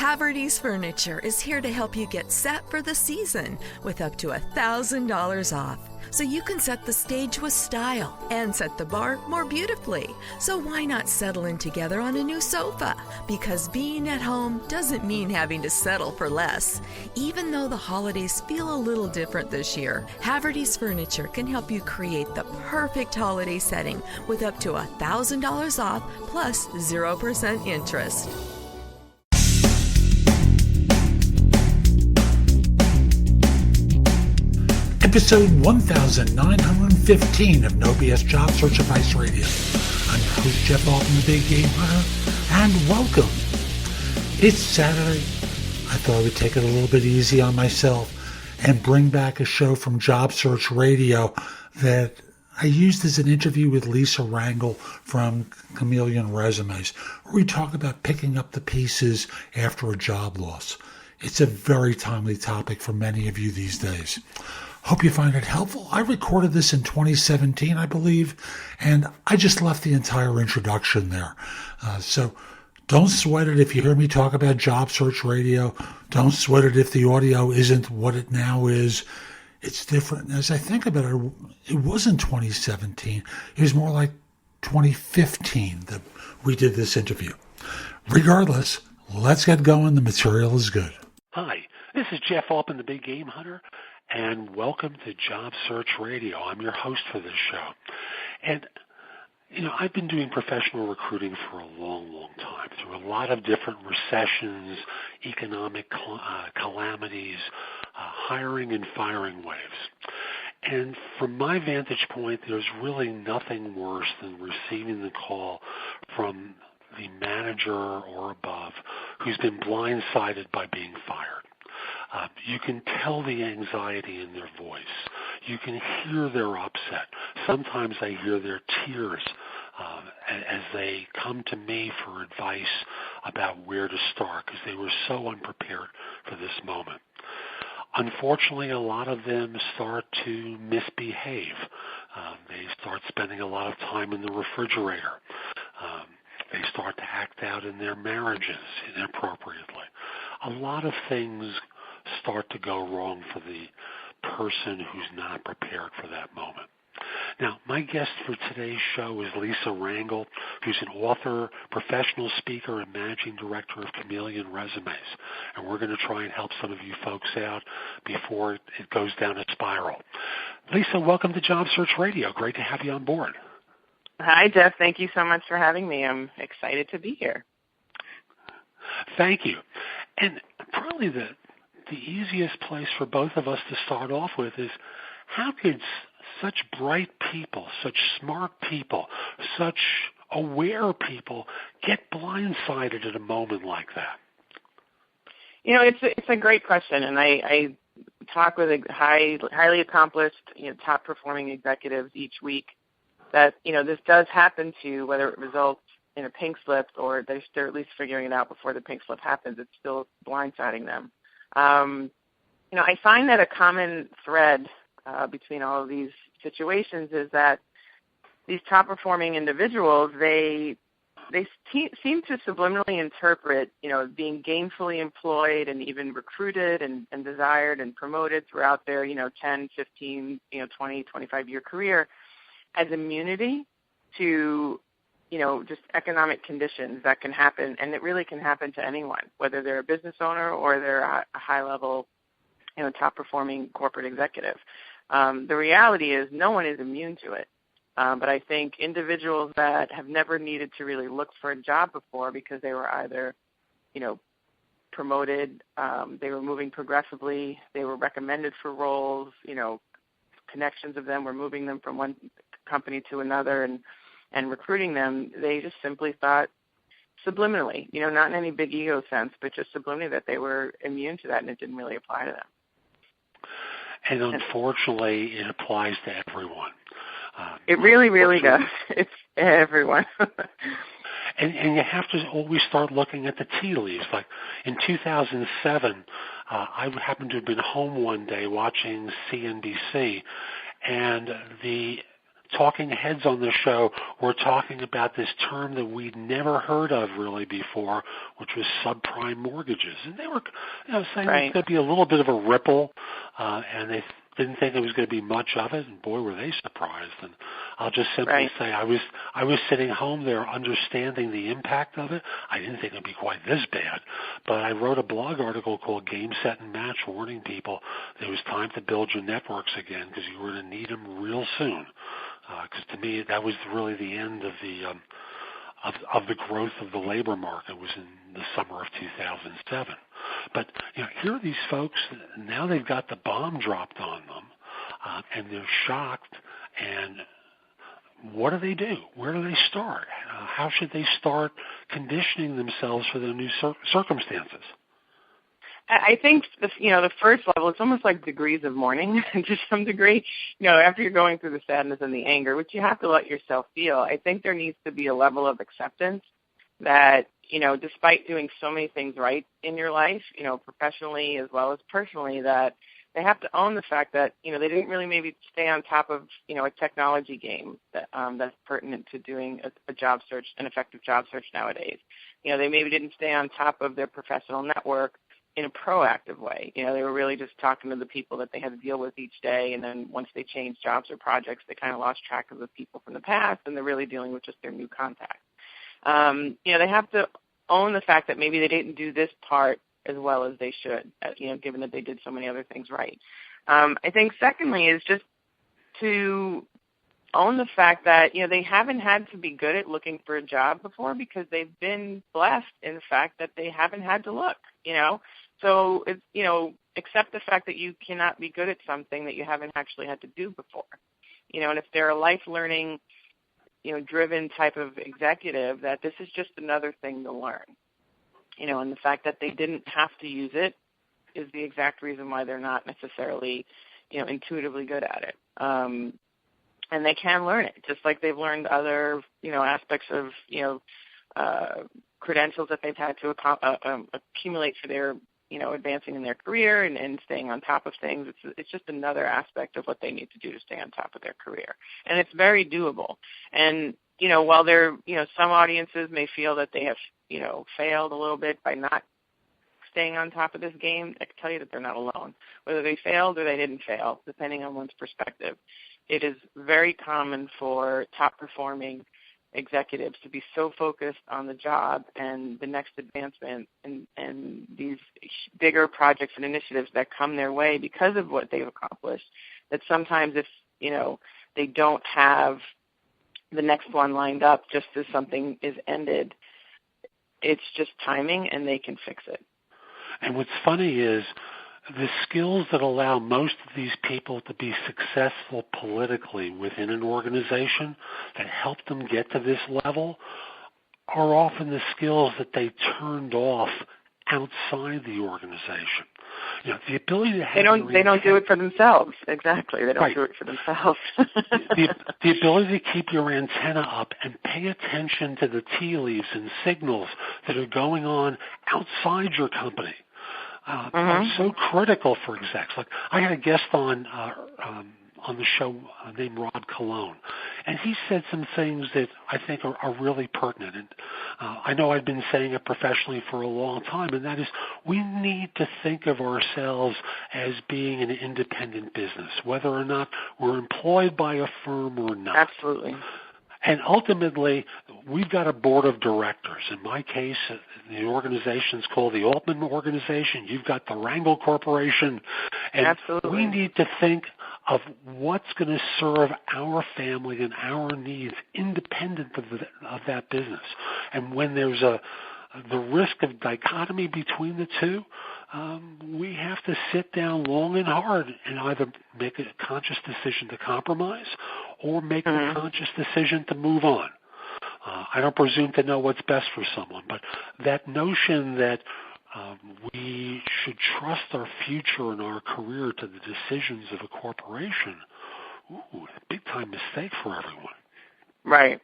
Haverty's Furniture is here to help you get set for the season with up to $1,000 off. So you can set the stage with style and set the bar more beautifully. So why not settle in together on a new sofa? Because being at home doesn't mean having to settle for less. Even though the holidays feel a little different this year, Haverty's Furniture can help you create the perfect holiday setting with up to $1,000 off plus 0% interest. Episode 1915 of No BS Job Search Advice Radio. I'm your host, Jeff Altman, the Big Game Hunter, and welcome. It's Saturday. I thought I would take it a little bit easy on myself and bring back a show from Job Search Radio that I used as an interview with Lisa Rangel from Chameleon Resumes, where we talk about picking up the pieces after a job loss. It's a very timely topic for many of you these days. Hope you find it helpful. I recorded this in 2017, I believe, and I just left the entire introduction there. So don't sweat it if you hear me talk about Job Search Radio. Don't sweat it if the audio isn't what it now is. It's different. As I think about it, it wasn't 2017. It was more like 2015 that we did this interview. Regardless, let's get going. The material is good. Hi, this is Jeff Altman, the Big Game Hunter, and welcome to Job Search Radio. I'm your host for this show. And, I've been doing professional recruiting for a long, long time, through a lot of different recessions, economic calamities, hiring and firing waves. And from my vantage point, there's really nothing worse than receiving the call from the manager or above who's been blindsided by being fired. You can tell the anxiety in their voice. You can hear their upset. Sometimes I hear their tears as they come to me for advice about where to start because they were so unprepared for this moment. Unfortunately, a lot of them start to misbehave. They start spending a lot of time in the refrigerator. They start to act out in their marriages inappropriately. A lot of things start to go wrong for the person who's not prepared for that moment. Now, my guest for today's show is Lisa Rangel, who's an author, professional speaker, and managing director of Chameleon Resumes. And we're going to try and help some of you folks out before it goes down a spiral. Lisa, welcome to Job Search Radio. Great to have you on board. Hi, Jeff. Thank you so much for having me. I'm excited to be here. Thank you. And probably the easiest place for both of us to start off with is how could such bright people, such smart people, such aware people get blindsided at a moment like that? It's a great question, and I talk with highly accomplished, top performing executives each week that, this does happen to, whether it results in a pink slip or they're at least figuring it out before the pink slip happens, it's still blindsiding them. I find that a common thread between all of these situations is that these top-performing individuals, they seem to subliminally interpret, being gainfully employed and even recruited and desired and promoted throughout their, 10, 15, 20, 25-year career as immunity to, just economic conditions that can happen, and it really can happen to anyone, whether they're a business owner or they're a high-level, top-performing corporate executive. The reality is no one is immune to it, but I think individuals that have never needed to really look for a job before because they were either, promoted, they were moving progressively, they were recommended for roles, connections of them were moving them from one company to another and recruiting them, they just simply thought subliminally, not in any big ego sense, but just subliminally that they were immune to that and it didn't really apply to them. And unfortunately, it applies to everyone. It really, really does. It's everyone. and you have to always start looking at the tea leaves. Like in 2007, I happened to have been home one day watching CNBC, and the talking heads on the show were talking about this term that we'd never heard of really before, which was subprime mortgages. And they were saying Right. it's going to be a little bit of a ripple, and they didn't think there was going to be much of it, and boy, were they surprised. And I'll just simply say I was sitting home there understanding the impact of it. I didn't think it would be quite this bad, but I wrote a blog article called Game, Set, and Match, warning people that it was time to build your networks again because you were going to need them real soon. Because to me, that was really the end of the growth of the labor market was in the summer of 2007. But here are these folks, now they've got the bomb dropped on them, and they're shocked. And what do they do? Where do they start? How should they start conditioning themselves for their new circumstances? I think the first level, it's almost like degrees of mourning to some degree. After you're going through the sadness and the anger, which you have to let yourself feel, I think there needs to be a level of acceptance that, despite doing so many things right in your life, professionally as well as personally, that they have to own the fact that, they didn't really maybe stay on top of, a technology game that's pertinent to doing a job search, an effective job search nowadays. They maybe didn't stay on top of their professional network in a proactive way. They were really just talking to the people that they had to deal with each day, and then once they changed jobs or projects, they kind of lost track of the people from the past, and they're really dealing with just their new contacts. They have to own the fact that maybe they didn't do this part as well as they should, given that they did so many other things right. I think secondly is just to own the fact that, they haven't had to be good at looking for a job before because they've been blessed in the fact that they haven't had to look, So, it's, accept the fact that you cannot be good at something that you haven't actually had to do before. And if they're a life learning, driven type of executive, that this is just another thing to learn. And the fact that they didn't have to use it is the exact reason why they're not necessarily, intuitively good at it. And they can learn it, just like they've learned other, aspects of, credentials that they've had to accumulate for their, advancing in their career and staying on top of things. It's just another aspect of what they need to do to stay on top of their career. And it's very doable. And, while there, some audiences may feel that they have, failed a little bit by not staying on top of this game, I can tell you that they're not alone. Whether they failed or they didn't fail, depending on one's perspective, it is very common for top-performing executives to be so focused on the job and the next advancement and these bigger projects and initiatives that come their way because of what they've accomplished, that sometimes if, they don't have the next one lined up just as something is ended, it's just timing and they can fix it. And what's funny is the skills that allow most of these people to be successful politically within an organization that help them get to this level are often the skills that they turned off outside the organization. The ability to have they don't do it for themselves. Exactly. They don't do it for themselves. the ability to keep your antenna up and pay attention to the tea leaves and signals that are going on outside your company. Are so critical for execs. Like I had a guest on the show named Rod Colon, and he said some things that I think are really pertinent. And I know I've been saying it professionally for a long time, and that is we need to think of ourselves as being an independent business, whether or not we're employed by a firm or not. Absolutely. And ultimately, we've got a board of directors. In my case, the organization's called the Altman Organization. You've got the Rangel Corporation. And Absolutely. We need to think of what's going to serve our family and our needs independent of that business. And when there's the risk of dichotomy between the two, we have to sit down long and hard and either make a conscious decision to compromise or make a conscious decision to move on. I don't presume to know what's best for someone, but that notion that we should trust our future and our career to the decisions of a corporation, a big-time mistake for everyone. Right.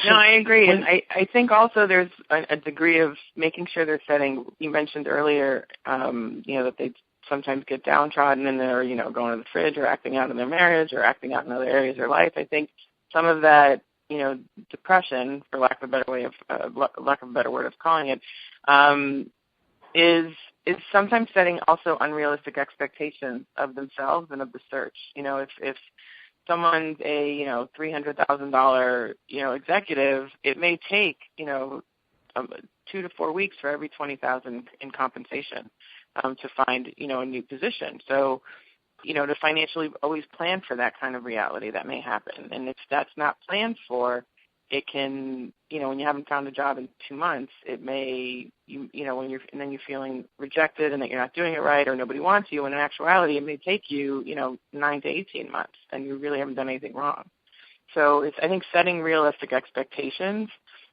No, I agree. And I think also there's a degree of making sure they're setting, you mentioned earlier, that they sometimes get downtrodden and they're, going to the fridge or acting out in their marriage or acting out in other areas of their life. I think some of that, depression, for lack of a better word of calling it, is sometimes setting also unrealistic expectations of themselves and of the search. If someone's a $300,000 executive, it may take 2 to 4 weeks for every $20,000 in compensation to find a new position. So to financially always plan for that kind of reality that may happen. And if that's not planned for, it can, when you haven't found a job in 2 months, it may, when you're feeling rejected and that you're not doing it right or nobody wants you, when in actuality it may take you, 9 to 18 months and you really haven't done anything wrong. So I think setting realistic expectations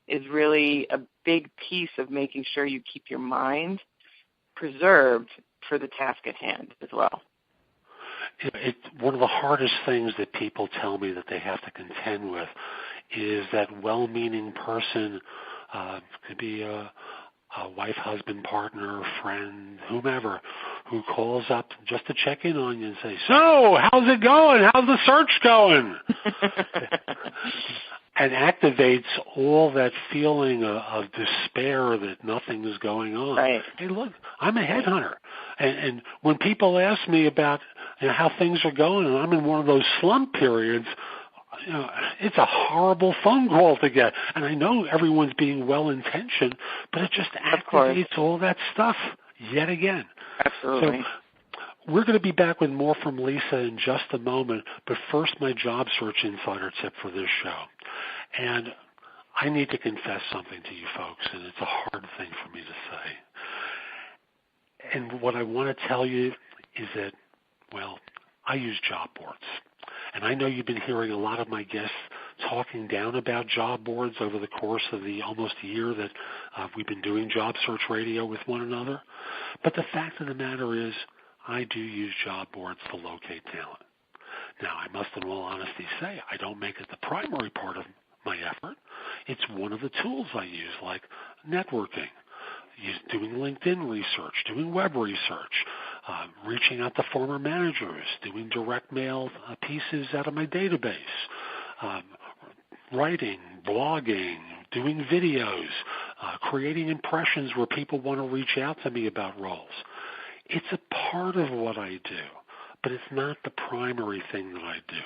is really a big piece of making sure you keep your mind preserved for the task at hand as well. It's one of the hardest things that people tell me that they have to contend with is that well-meaning person, could be a wife, husband, partner, friend, whomever, who calls up just to check in on you and say, "So, how's it going? How's the search going?" And activates all that feeling of despair that nothing is going on. Right. Hey, look, I'm a headhunter. And when people ask me about how things are going and I'm in one of those slump periods, it's a horrible phone call to get. And I know everyone's being well-intentioned, but it just activates all that stuff yet again. Absolutely. So we're going to be back with more from Lisa in just a moment, but first my job search insider tip for this show. And I need to confess something to you folks, and it's a hard thing for me to say. And what I want to tell you is that, well, I use job boards. And I know you've been hearing a lot of my guests talking down about job boards over the course of the almost year that we've been doing Job Search Radio with one another. But the fact of the matter is, I do use job boards to locate talent. Now, I must in all honesty say, I don't make it the primary part of my effort. It's one of the tools I use, like networking, doing LinkedIn research, doing web research, reaching out to former managers, doing direct mail pieces out of my database, writing, blogging, doing videos, creating impressions where people want to reach out to me about roles. It's a part of what I do, but it's not the primary thing that I do.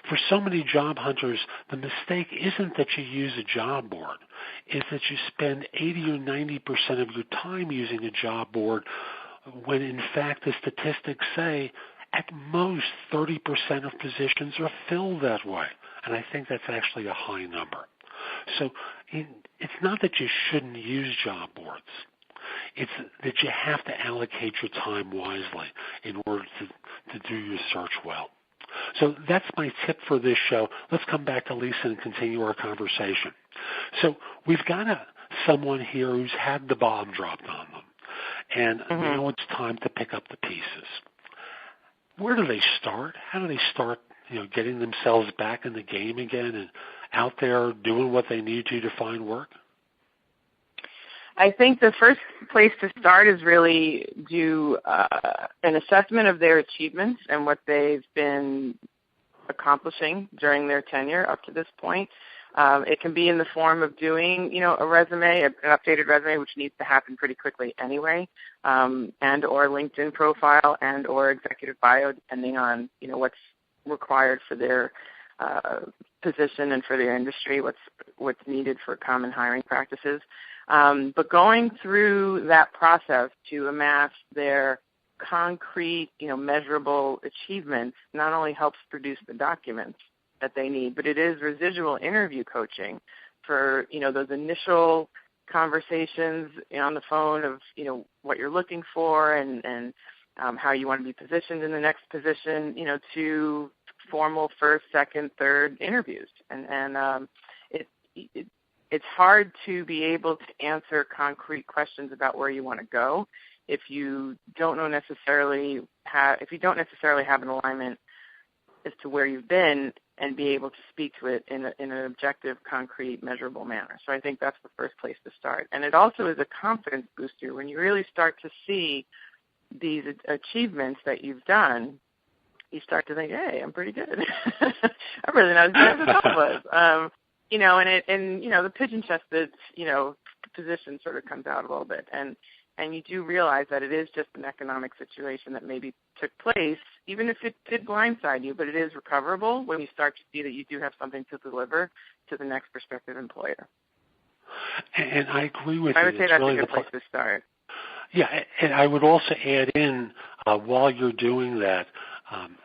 For so many job hunters, the mistake isn't that you use a job board. It's that you spend 80 or 90% of your time using a job board when, in fact, the statistics say at most 30% of positions are filled that way. And I think that's actually a high number. So it's not that you shouldn't use job boards. It's that you have to allocate your time wisely in order to do your search well. So that's my tip for this show. Let's come back to Lisa and continue our conversation. So we've got someone here who's had the bomb dropped on them, and now it's time to pick up the pieces. Where do they start? How do they start, getting themselves back in the game again and out there doing what they need to find work? I think the first place to start is really do an assessment of their achievements and what they've been accomplishing during their tenure up to this point. It can be in the form of doing, a resume, an updated resume, which needs to happen pretty quickly anyway, and or LinkedIn profile and or executive bio, depending on, what's required for their position and for their industry, what's needed for common hiring practices. But going through that process to amass their concrete, measurable achievements not only helps produce the documents that they need, but it is residual interview coaching for, those initial conversations on the phone of, what you're looking for and how you want to be positioned in the next position, to formal first, second, third interviews. And it's hard to be able to answer concrete questions about where you want to go if you don't necessarily have an alignment as to where you've been and be able to speak to it in an objective, concrete, measurable manner. So I think that's the first place to start. And it also is a confidence booster when you really start to see these achievements that you've done, you start to think, hey, I'm pretty good. I'm really not as bad as I thought I was. The pigeon-chested, position sort of comes out a little bit. And you do realize that it is just an economic situation that maybe took place, even if it did blindside you, but it is recoverable when you start to see that you do have something to deliver to the next prospective employer. And I agree with you. I would say that's a good place to start. Yeah, and I would also add in, while you're doing that,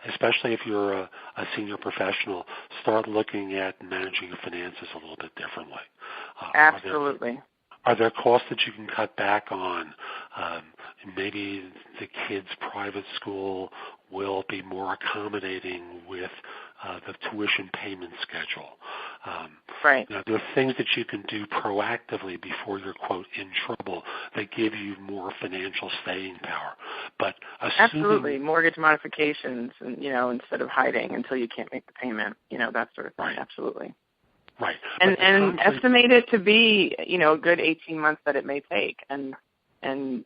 especially if you're a senior professional, start looking at managing your finances a little bit differently. Absolutely. Are there costs that you can cut back on? Maybe the kids' private school will be more accommodating with the tuition payment schedule. Right. There are things that you can do proactively before you're, quote, in trouble that give you more financial staying power. But absolutely, mortgage modifications, and instead of hiding until you can't make the payment, that sort of thing. Right. Absolutely. Right. And estimate it to be, a good 18 months that it may take. And then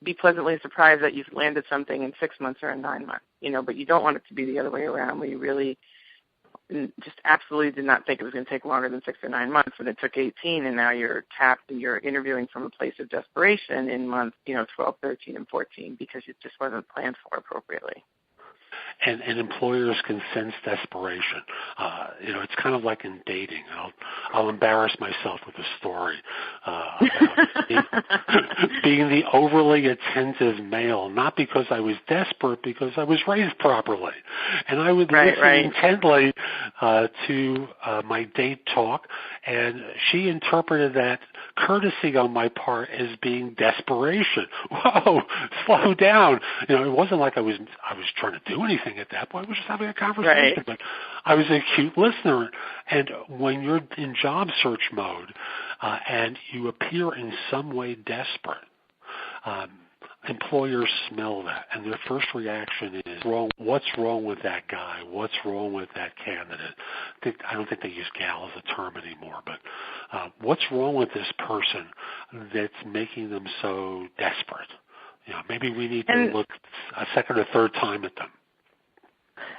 be pleasantly surprised that you've landed something in 6 months or in 9 months, but you don't want it to be the other way around where you really just absolutely did not think it was going to take longer than 6 or 9 months, but it took 18, and now you're tapped and you're interviewing from a place of desperation in months, 12, 13, and 14 because it just wasn't planned for appropriately. And employers can sense desperation. It's kind of like in dating. I'll embarrass myself with a story about being the overly attentive male, not because I was desperate, because I was raised properly. And I would listen intently to my date talk, and she interpreted that courtesy on my part as being desperation. Whoa, slow down. It wasn't like I was trying to do anything at that point. I was just having a conversation. Right. But I was a cute listener. And when you're in job search mode and you appear in some way desperate, employers smell that, and their first reaction is, what's wrong with that guy? What's wrong with that candidate? I don't think they use gal as a term anymore, but what's wrong with this person that's making them so desperate? Maybe we need to look a second or third time at them.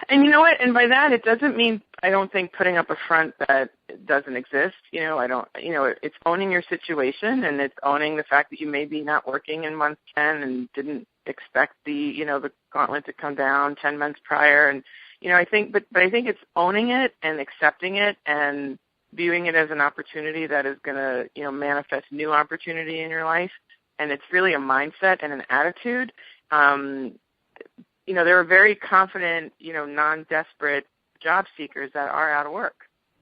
And you know what? And by that, it doesn't mean, I don't think, putting up a front that doesn't exist. It's owning your situation, and it's owning the fact that you may be not working in month 10 and didn't expect the gauntlet to come down 10 months prior. And, I think it's owning it and accepting it and viewing it as an opportunity that is going to, manifest new opportunity in your life. And it's really a mindset and an attitude. There are very confident, non-desperate job seekers that are out of work.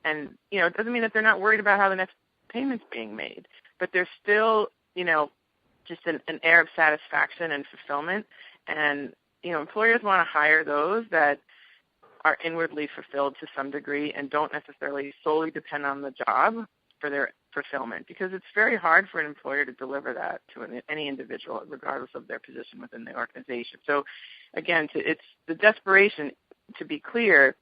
And, it doesn't mean that they're not worried about how the next payment's being made, but there's still, just an air of satisfaction and fulfillment. And, employers want to hire those that are inwardly fulfilled to some degree and don't necessarily solely depend on the job for their fulfillment, because it's very hard for an employer to deliver that to any individual, regardless of their position within the organization. So, again, it's the desperation, to be clear,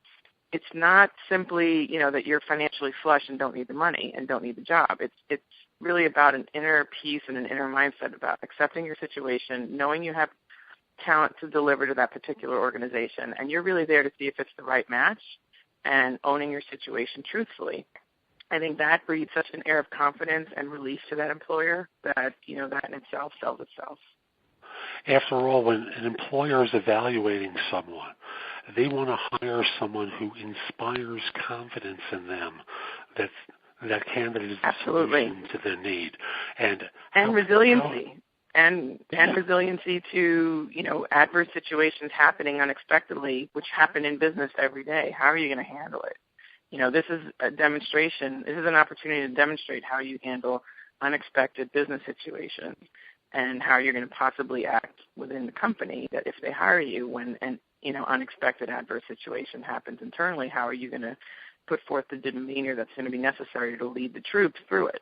it's not simply, that you're financially flush and don't need the money and don't need the job. It's really about an inner peace and an inner mindset about accepting your situation, knowing you have talent to deliver to that particular organization, and you're really there to see if it's the right match and owning your situation truthfully. I think that breeds such an air of confidence and relief to that employer that, that in itself sells itself. After all, when an employer is evaluating someone, they want to hire someone who inspires confidence in them that candidate is the solution to their need. And resiliency. And resiliency to, adverse situations happening unexpectedly, which happen in business every day. How are you going to handle it? This is a demonstration. This is an opportunity to demonstrate how you handle unexpected business situations and how you're going to possibly act within the company that if they hire you when an unexpected adverse situation happens internally, how are you going to put forth the demeanor that's going to be necessary to lead the troops through it?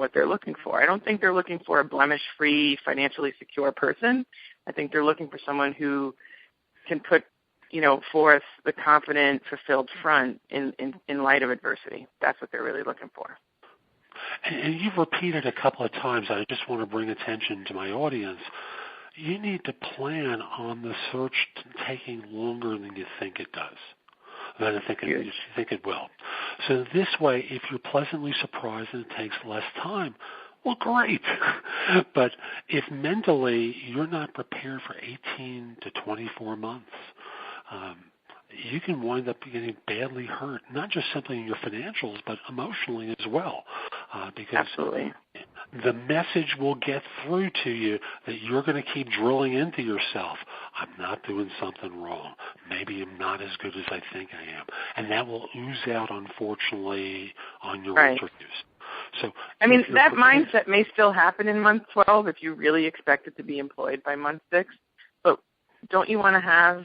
What they're looking for. I don't think they're looking for a blemish-free, financially secure person. I think they're looking for someone who can put forth the confident, fulfilled front in light of adversity. That's what they're really looking for. And you've repeated a couple of times, I just want to bring attention to my audience, you need to plan on the search taking longer than you think it does, than you think it will. So this way, if you're pleasantly surprised and it takes less time, well, great. But if mentally you're not prepared for 18 to 24 months, you can wind up getting badly hurt, not just simply in your financials, but emotionally as well. Because Absolutely. the message will get through to you that you're going to keep drilling into yourself. I'm not doing something wrong. Maybe I'm not as good as I think I am. And that will ooze out, unfortunately, on your interviews. So, I mean, that mindset may still happen in month 12 if you really expect it to be employed by month 6. But don't you want to have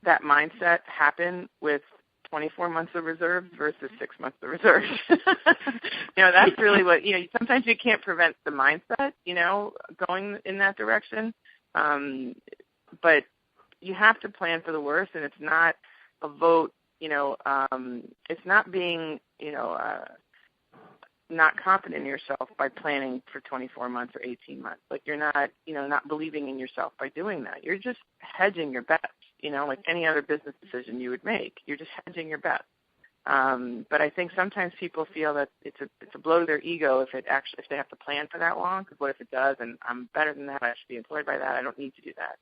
that mindset happen with 24 months of reserves versus 6 months of reserves? That's really what, sometimes you can't prevent the mindset, going in that direction. But you have to plan for the worst, and it's not a vote, it's not being, not confident in yourself by planning for 24 months or 18 months. Like you're not, not believing in yourself by doing that. You're just hedging your bets, like any other business decision you would make. You're just hedging your bets. But I think sometimes people feel that it's a blow to their ego if they have to plan for that long. Because what if it does, and I'm better than that, I should be employed by that, I don't need to do that.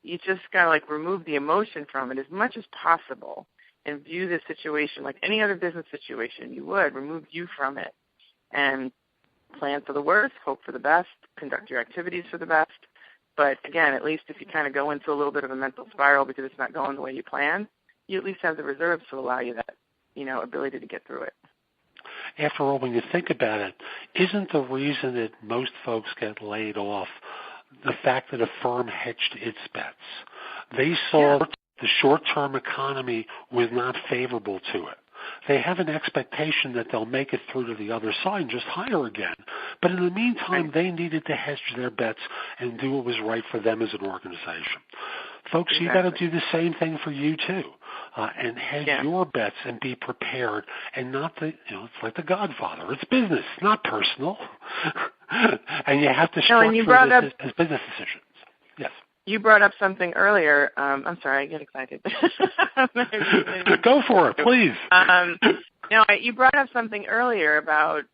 You just gotta remove the emotion from it as much as possible and view the situation like any other business situation you would. Remove you from it and plan for the worst, hope for the best, conduct your activities for the best. But again, at least if you kind of go into a little bit of a mental spiral because it's not going the way you planned, you at least have the reserves to allow you that, ability to get through it. After all, when you think about it, isn't the reason that most folks get laid off the fact that a firm hedged its bets? They saw the short-term economy was not favorable to it. They have an expectation that they'll make it through to the other side and just hire again. But in the meantime, they needed to hedge their bets and do what was right for them as an organization. Folks, you got to do the same thing for you too, and hedge your bets and be prepared. And not it's like The Godfather. It's business, not personal. And you have to structure this as business decisions. Yes. You brought up something earlier. I'm sorry, I get excited. Go for it, please. You brought up something earlier about,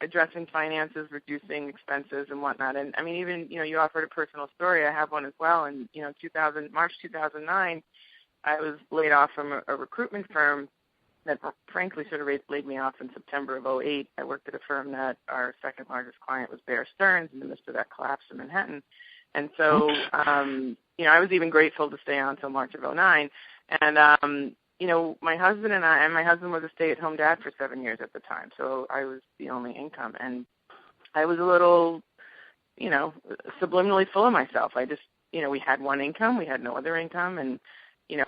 addressing finances, reducing expenses and whatnot. And I mean, even, you offered a personal story. I have one as well. In, March 2009, I was laid off from a recruitment firm that frankly sort of laid me off in September of 2008. I worked at a firm that our second largest client was Bear Stearns in the midst of that collapse in Manhattan. And so, I was even grateful to stay on until March of 2009. And, my husband was a stay-at-home dad for 7 years at the time, so I was the only income. And I was a little, subliminally full of myself. I just, we had one income, we had no other income, and,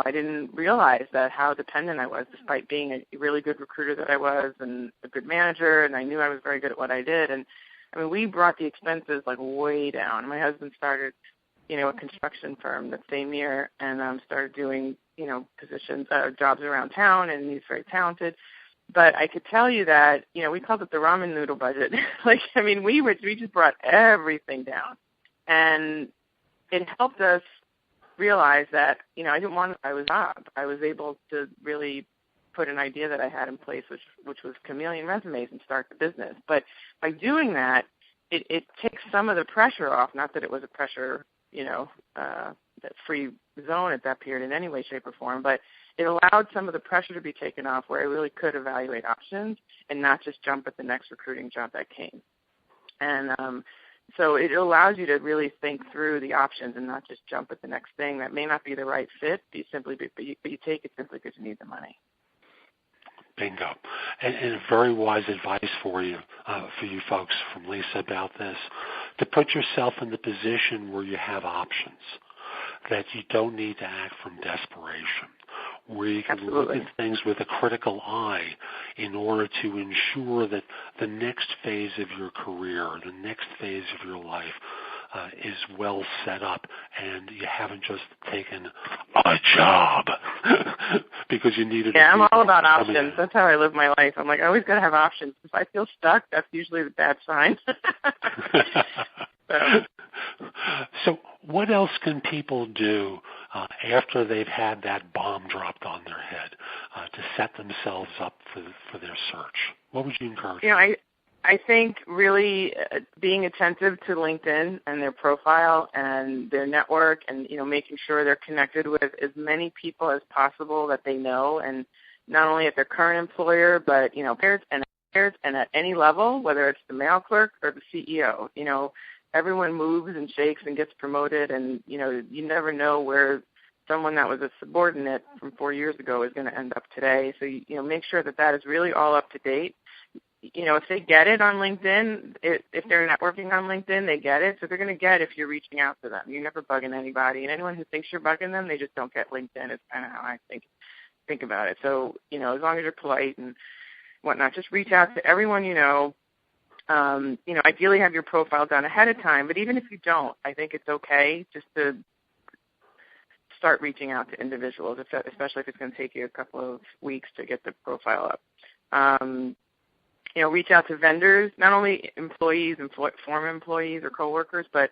I didn't realize that how dependent I was, despite being a really good recruiter that I was and a good manager, and I knew I was very good at what I did. And I mean, we brought the expenses way down. My husband started, a construction firm that same year, and started doing, positions, jobs around town, and he's very talented. But I could tell you that, we called it the ramen noodle budget. We just brought everything down, and it helped us realize that, I didn't want to a job. I was able to really put an idea that I had in place, which was chameleon resumes, and start the business. But by doing that, it takes some of the pressure off. Not that it was a pressure, that free zone at that period in any way, shape, or form, but it allowed some of the pressure to be taken off where I really could evaluate options and not just jump at the next recruiting job that came. And so it allows you to really think through the options and not just jump at the next thing that may not be the right fit, but you take it simply because you need the money. Bingo. And very wise advice for you folks from Lisa about this, to put yourself in the position where you have options, that you don't need to act from desperation, where you can look at things with a critical eye in order to ensure that the next phase of your career, the next phase of your life is well set up, and you haven't just taken a job because you needed. Yeah, I'm all about options. That's how I live my life. I'm like, I always got to have options. If I feel stuck, that's usually the bad sign. So what else can people do after they've had that bomb dropped on their head to set themselves up for their search? What would you encourage? I think really being attentive to LinkedIn and their profile and their network, and making sure they're connected with as many people as possible that they know, and not only at their current employer, but peers and at any level, whether it's the mail clerk or the CEO. Everyone moves and shakes and gets promoted, and you never know where someone that was a subordinate from 4 years ago is going to end up today. So make sure that is really all up to date. If they get it on LinkedIn, if they're networking on LinkedIn, they get it. So they're going to get if you're reaching out to them. You're never bugging anybody. And anyone who thinks you're bugging them, they just don't get LinkedIn. It's kind of how I think about it. So, as long as you're polite and whatnot, just reach out to everyone you know. Ideally have your profile done ahead of time. But even if you don't, I think it's okay just to start reaching out to individuals, especially if it's going to take you a couple of weeks to get the profile up. Reach out to vendors, not only employees, former employees or coworkers, but,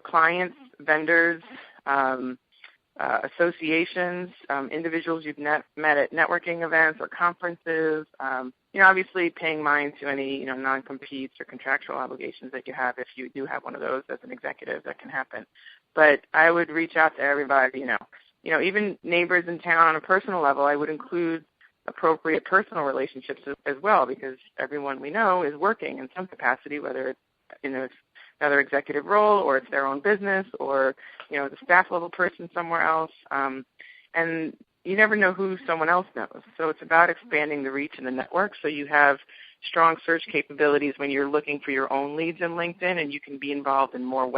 clients, vendors, associations, individuals you've met at networking events or conferences. Obviously paying mind to any, non-competes or contractual obligations that you have if you do have one of those as an executive. That can happen. But I would reach out to everybody, even neighbors in town on a personal level. I would include appropriate personal relationships as well, because everyone we know is working in some capacity, whether it's in another executive role or it's their own business or, the staff level person somewhere else. And you never know who someone else knows. So it's about expanding the reach in the network so you have strong search capabilities when you're looking for your own leads in LinkedIn, and you can be involved in more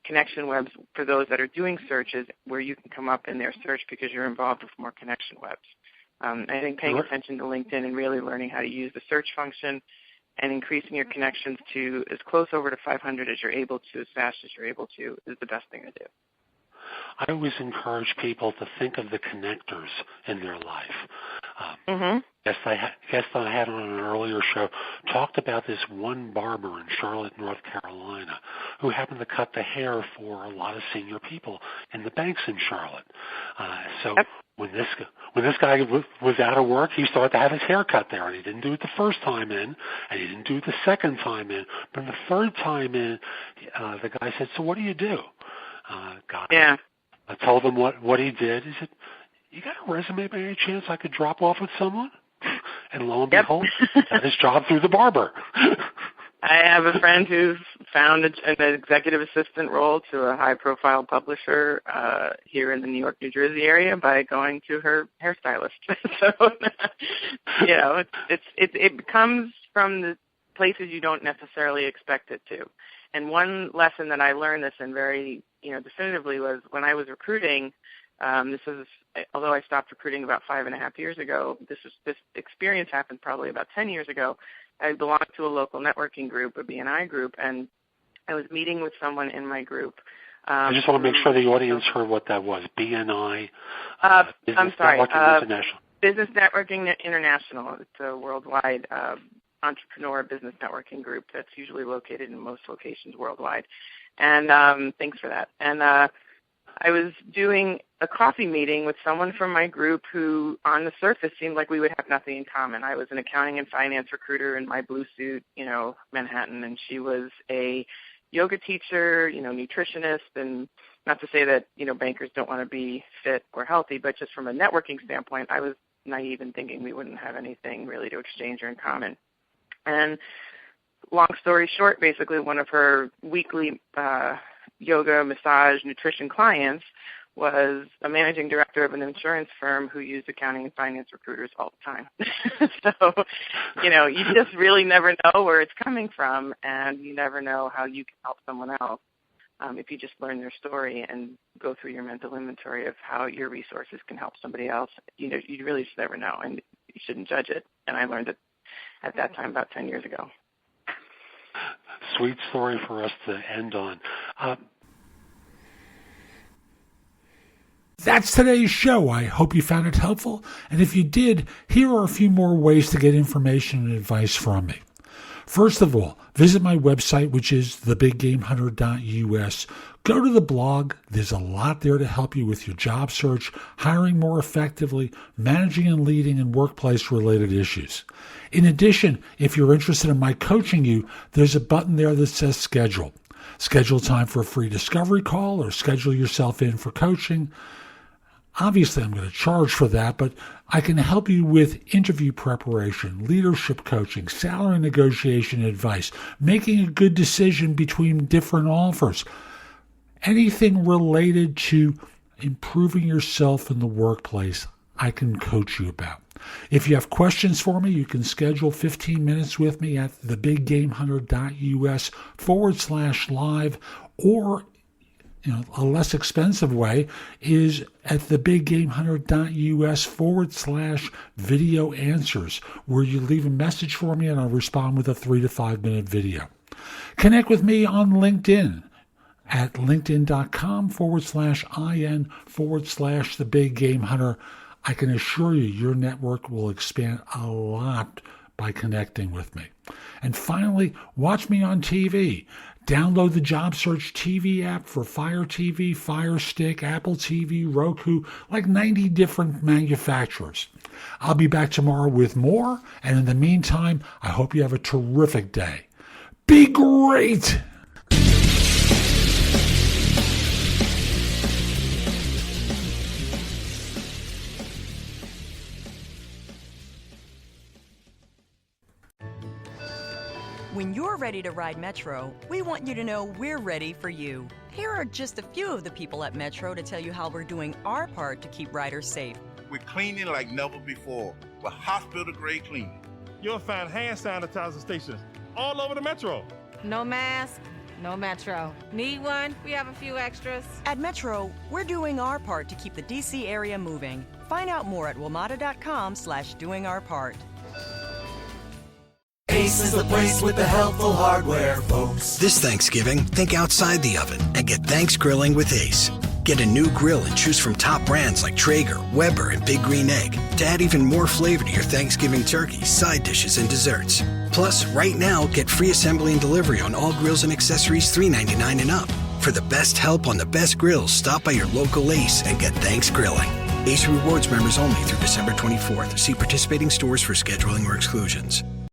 connection webs for those that are doing searches where you can come up in their search because you're involved with more connection webs. I think paying attention to LinkedIn and really learning how to use the search function and increasing your connections to as close over to 500 as you're able to, as fast as you're able to, is the best thing to do. I always encourage people to think of the connectors in their life. Guest I had on an earlier show talked about this one barber in Charlotte, North Carolina, who happened to cut the hair for a lot of senior people in the banks in Charlotte. When this guy was out of work, he started to have his hair cut there, and he didn't do it the first time in, and he didn't do it the second time in, but the third time in, the guy said, "So what do you do?" I told him what he did. He said, "You got a resume by any chance I could drop off with someone?" And lo and behold, got his job through the barber. I have a friend who's found an executive assistant role to a high-profile publisher here in the New York, New Jersey area by going to her hairstylist. So, it comes from the places you don't necessarily expect it to. And one lesson that I learned this in very, definitively was when I was recruiting. Although I stopped recruiting about 5.5 years ago, this experience happened probably about 10 years ago. I belonged to a local networking group, a BNI group, and I was meeting with someone in my group. I just want to make sure the audience heard what that was. BNI. International. Business Networking International. It's a worldwide entrepreneur business networking group that's usually located in most locations worldwide. And thanks for that. And I was doing a coffee meeting with someone from my group who, on the surface, seemed like we would have nothing in common. I was an accounting and finance recruiter in my blue suit, Manhattan, and she was a yoga teacher, nutritionist, and not to say that, bankers don't want to be fit or healthy, but just from a networking standpoint, I was naive in thinking we wouldn't have anything really to exchange or in common. And long story short, basically one of her weekly yoga, massage, nutrition clients was a managing director of an insurance firm who used accounting and finance recruiters all the time. So, you just really never know where it's coming from, and you never know how you can help someone else if you just learn their story and go through your mental inventory of how your resources can help somebody else. You really just never know, and you shouldn't judge it. And I learned it at that time about 10 years ago. Sweet story for us to end on. That's today's show. I hope you found it helpful. And if you did, here are a few more ways to get information and advice from me. First of all, visit my website, which is thebiggamehunter.us. Go to the blog. There's a lot there to help you with your job search, hiring more effectively, managing and leading, and workplace-related issues. In addition, if you're interested in my coaching you, there's a button there that says schedule. Schedule time for a free discovery call or schedule yourself in for coaching. Obviously, I'm going to charge for that, but I can help you with interview preparation, leadership coaching, salary negotiation advice, making a good decision between different offers, anything related to improving yourself in the workplace, I can coach you about. If you have questions for me, you can schedule 15 minutes with me at thebiggamehunter.us/live, or a less expensive way is at thebiggamehunter.us/video answers, where you leave a message for me and I'll respond with a 3 to 5 minute video. Connect with me on LinkedIn at linkedin.com/in/thebiggamehunter. I can assure you your network will expand a lot by connecting with me. And finally, watch me on TV. Download the JobSearch TV app for Fire TV, Fire Stick, Apple TV, Roku, like 90 different manufacturers. I'll be back tomorrow with more, and in the meantime, I hope you have a terrific day. Be great! When you're ready to ride Metro, we want you to know we're ready for you. Here are just a few of the people at Metro to tell you how we're doing our part to keep riders safe. We're cleaning like never before with hospital-grade cleaning. You'll find hand sanitizer stations all over the Metro. No mask, no Metro. Need one? We have a few extras. At Metro, we're doing our part to keep the D.C. area moving. Find out more at WMATA.com/doingourpart. Ace is the place with the helpful hardware, folks. This Thanksgiving, think outside the oven and get Thanks Grilling with Ace. Get a new grill and choose from top brands like Traeger, Weber, and Big Green Egg to add even more flavor to your Thanksgiving turkey, side dishes, and desserts. Plus, right now, get free assembly and delivery on all grills and accessories $3.99 and up. For the best help on the best grills, stop by your local Ace and get Thanks Grilling. Ace Rewards members only through December 24th. See participating stores for scheduling or exclusions.